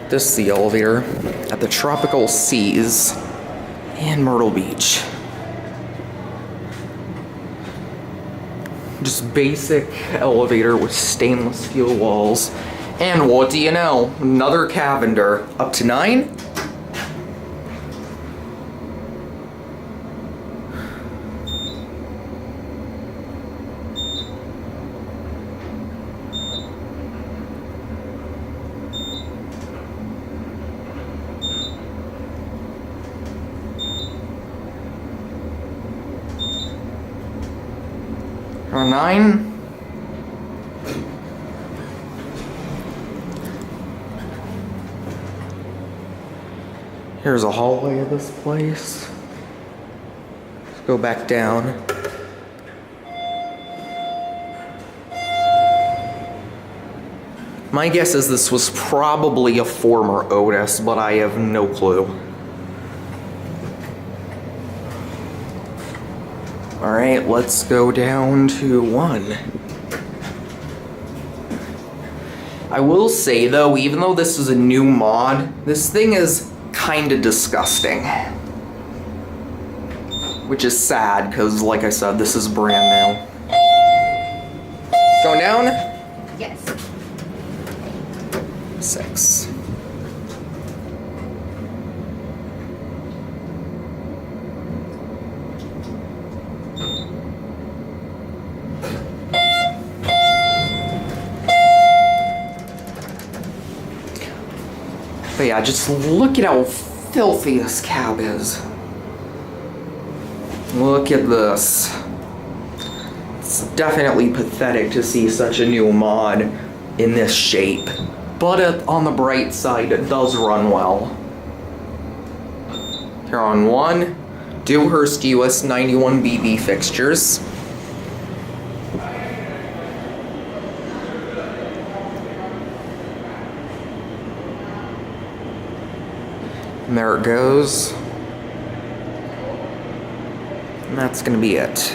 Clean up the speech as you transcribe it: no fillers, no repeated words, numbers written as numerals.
This is the elevator at the Tropical Seas in Myrtle Beach. Just basic elevator with stainless steel walls. And what do you know? Another Cavinder. Up to 9? Or 9? Here's a hallway of this place. Let's go back down. My guess is this was probably a former Otis, but I have no clue. Alright, let's go down to 1. I will say though, even though this is a new mod, this thing is kinda disgusting. Which is sad, because like I said, this is brand new. Going down? Yes. 6. But yeah, just look at how filthy this cab is. Look at this. It's definitely pathetic to see such a new mod in this shape. But on the bright side, it does run well. Here on 1, Dewhurst US 91 BB fixtures. And there it goes. And that's gonna be it.